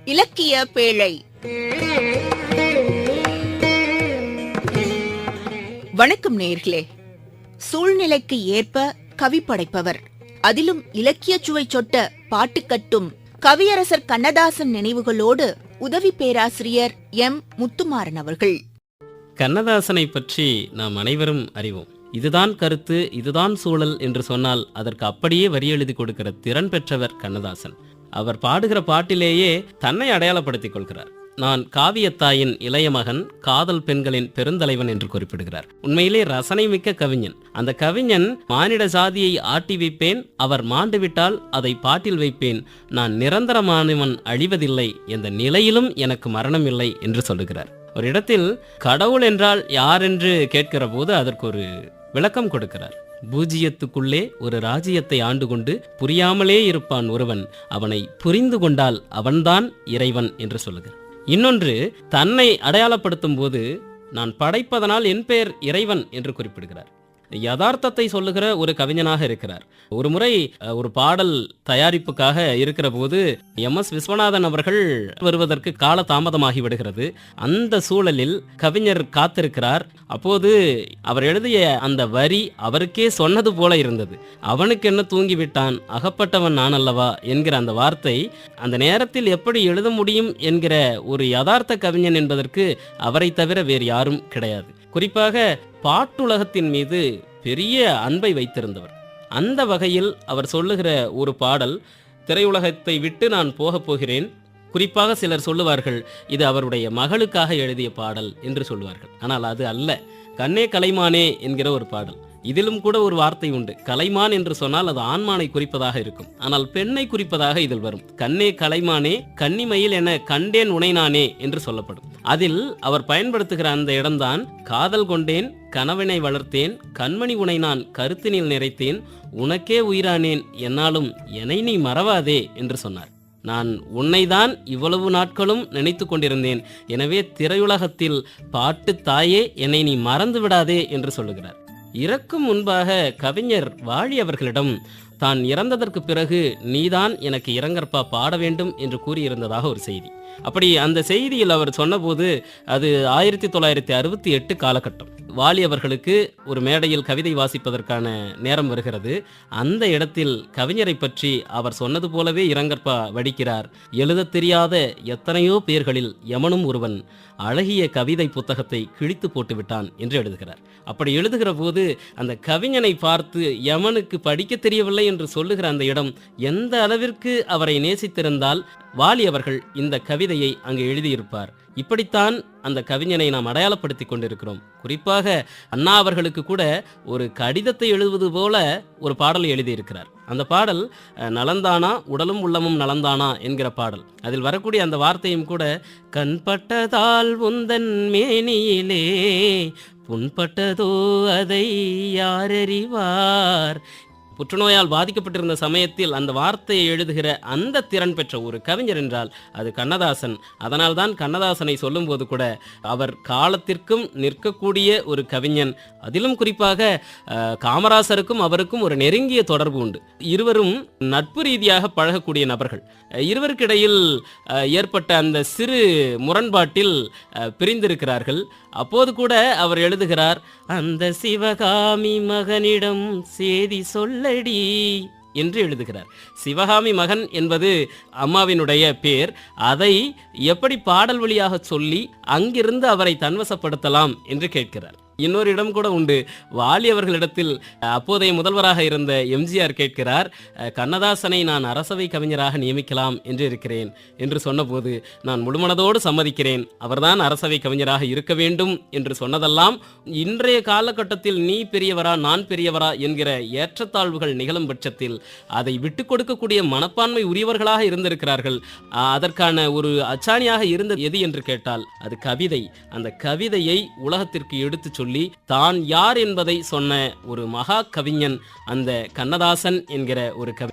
இலக்கிய பேழை. வணக்கம் நேயர்களே. சூழ்நிலைக்கு ஏற்ப கவி படைப்பவர், அதிலும் இலக்கிய சுவை சொட்ட பாட்டு கட்டும் கவியரசர் கண்ணதாசன் நினைவுகளோடு உதவி பேராசிரியர் எம். முத்துமாறன் அவர்கள். கண்ணதாசனை பற்றி நாம் அனைவரும் அறிவோம். இதுதான் கருத்து, இதுதான் சூழல் என்று சொன்னால் அதற்கு அப்படியே வரி எழுதி கொடுக்கிற திறன் பெற்றவர் கண்ணதாசன். அவர் பாடுகிற பாட்டிலேயே தன்னை அடையாளப்படுத்திக் கொள்கிறார். நான் காவியத்தாயின் இளைய மகன், காதல் பெண்களின் பெருந்தலைவன் என்று குறிப்பிடுகிறார். உண்மையிலே ரசனை மிக்க கவிஞன். அந்த கவிஞன் மானிட சாதியை ஆட்டி வைப்பேன், அவர் மாண்டுவிட்டால் அதை பாட்டில் வைப்பேன், நான் நிரந்தரமானவன், அழிவதில்லை, என்ற நிலையிலும் எனக்கு மரணம் இல்லை என்று சொல்லுகிறார். ஒரு இடத்தில் கடவுள் என்றால் யார் என்று கேட்கிற போது அதற்கு ஒரு விளக்கம் கொடுக்கிறார். பூஜ்ஜியத்துக்குள்ளே ஒரு ராஜ்யத்தை ஆண்டு கொண்டு புரியாமலே இருப்பான் ஒருவன், அவனை புரிந்து கொண்டால் அவன்தான் இறைவன் என்று சொல்லுகிறார். இன்னொன்று, தன்னை அடையாளப்படுத்தும் போது நான் படைப்பதனால் என் பெயர் இறைவன் என்று குறிப்பிடுகிறார். யதார்த்தத்தை சொல்லுகிற ஒரு கவிஞனாக இருக்கிறார். ஒரு முறை ஒரு பாடல் தயாரிப்புக்காக இருக்கிற போது எம்.எஸ். விஸ்வநாதன் அவர்கள் வருவதற்கு கால தாமதமாகி விடுகிறது. அந்த சூழலில் கவிஞர் காத்திருக்கிறார். அப்போது அவர் எழுதிய அந்த வரி அவருக்கே சொன்னது போல இருந்தது. அவனுக்கு என்ன தூங்கிவிட்டான், அகப்பட்டவன் நான் அல்லவா என்கிற அந்த வார்த்தை அந்த நேரத்தில் எப்படி எழுத முடியும் என்கிற ஒரு யதார்த்த கவிஞன் என்பதற்கு அவரை தவிர வேறு யாரும் கிடையாது. குறிப்பாக பாட்டுலகத்தின் மீது பெரிய அன்பை வைத்திருந்தவர். அந்த வகையில் அவர் சொல்லுகிற ஒரு பாடல், திரையுலகத்தை விட்டு நான் போகப் போகிறேன். குறிப்பாக சிலர் சொல்லுவார்கள் இது அவருடைய மகளுக்காக எழுதிய பாடல் என்று சொல்லுவார்கள். ஆனால் அது அல்ல. கண்ணே கலைமானே என்கிற ஒரு பாடல். இதிலும் கூட ஒரு வார்த்தை உண்டு. கலைமான் என்று சொன்னால் அது ஆண்மானை குறிப்பதாக இருக்கும். ஆனால் பெண்ணை குறிப்பதாக இதில் வரும். கண்ணே கலைமானே கன்னிமயில் என கண்டேன் உனைநானே என்று சொல்லப்படும். அதில் அவர் பயன்படுத்துகிற அந்த இடம்தான், காதல் கொண்டேன், கனவினை வளர்த்தேன், கண்மணி உனை நான் கருத்தினில் நிறைத்தேன், உனக்கே உயிரானேன், என்னாலும் என்னை நீ மறவாதே என்று சொன்னார். நான் உன்னைதான் இவ்வளவு நாட்களும் நினைத்து கொண்டிருந்தேன், எனவே திரையுலகத்தில் பாட்டு தாயே என்னை நீ மறந்து விடாதே என்று சொல்லுகிறார். இறக்கும் முன்பாக கவிஞர் வாழி அவர்களிடம் தான் இறந்ததற்கு பிறகு நீதான் எனக்கு இரங்கற்பா பாட வேண்டும் என்று கூறியிருந்ததாக ஒரு செய்தி. அப்படி அந்த செய்தியில் அவர் சொன்னபோது அது 1968 காலகட்டம். வாலி அவர்களுக்கு ஒரு மேடையில் கவிதை வாசிப்பதற்கான நேரம் வருகிறது. அந்த இடத்தில் கவிஞரை பற்றி அவர் சொன்னது போலவே இரங்கற்பா வடிக்கிறார். எழுத தெரியாத எத்தனையோ பேர்களில் யமனும் ஒருவன், அழகிய கவிதை புத்தகத்தை கிழித்து போட்டு விட்டான் என்று எழுதுகிறார். அப்படி எழுதுகிற போது அந்த கவிஞனை பார்த்து யமனுக்கு படிக்க தெரியவில்லை என்று சொல்லுகிற அந்த இடம் எந்த அளவிற்கு அவரை நேசித்திருந்தால் வாலி அவர்கள் இந்த கவிதையை அங்கு எழுதியிருப்பார். இப்படித்தான் அந்த கவிஞனை நாம் அடையாளப்படுத்தி கொண்டிருக்கிறோம். குறிப்பாக அண்ணா அவர்களுக்கு கூட ஒரு கடிதத்தை எழுதுவது போல ஒரு பாடலை எழுதியிருக்கிறார். அந்த பாடல் நலந்தானா உடலும் உள்ளமும் நலந்தானா என்கிற பாடல். அதில் வரக்கூடிய அந்த வார்த்தையும் கூட, கண்பட்டதால் உந்தன் மேனியிலே புண்பட்டதோ அதை யாரறிவார். புற்றுநோயால் பாதிக்கப்பட்டிருந்த சமயத்தில் அந்த வார்த்தையை எழுதுகிற அந்த திறன் பெற்ற ஒரு கவிஞர் என்றால் அது கண்ணதாசன். அதனால்தான் கண்ணதாசனை சொல்லும்போது கூட அவர் காலத்திற்கும் நிற்கக்கூடிய ஒரு கவிஞன். அதிலும் குறிப்பாக காமராசருக்கும் அவருக்கும் ஒரு நெருங்கிய தொடர்பு உண்டு. இருவரும் நட்பு ரீதியாக பழகக்கூடிய நபர்கள். இருவருக்கிடையில் ஏற்பட்ட அந்த சிறு முரண்பாட்டில் பிரிந்திருக்கிறார்கள். அப்போது கூட அவர் எழுதுகிறார், அந்த சிவகாமி மகனிடம் சேதி சொல்லடி என்று எழுதுகிறார். சிவகாமி மகன் என்பது அம்மாவினுடைய பேர். அதை எப்படி பாடல் வழியாக சொல்லி அங்கிருந்து அவரை தன்வசப்படுத்தலாம் என்று கேட்கிறார். இன்னொரு இடம் கூட உண்டு. வாலி அவர்களிடத்தில் அப்போதைய முதல்வராக இருந்த எம்ஜிஆர் கேட்கிறார், கண்ணதாசனை நான் அரசவை கவிஞராக நியமிக்கலாம் என்று இருக்கிறேன் என்று சொன்னபோது நான் முழுமனதோடு சம்மதிக்கிறேன், அவர்தான் அரசவை கவிஞராக இருக்க வேண்டும் என்று சொன்னதெல்லாம் இன்றைய காலகட்டத்தில் நீ பெரியவரா நான் பெரியவரா என்கிற ஏற்றத்தாழ்வுகள் நிகழும் பட்சத்தில் அதை விட்டுக் கொடுக்கக்கூடிய மனப்பான்மை உரியவர்களாக இருந்திருக்கிறார்கள். அதற்கான ஒரு அச்சாணியாக இருந்தது எது என்று கேட்டால் அது கவிதை. அந்த கவிதையை உலகத்திற்கு எடுத்து சொல்லி தான் யார் என்பதை சொன்ன ஒரு மகா கவிஞன் அந்த கண்ணதாசன் என்கிற ஒரு கவி.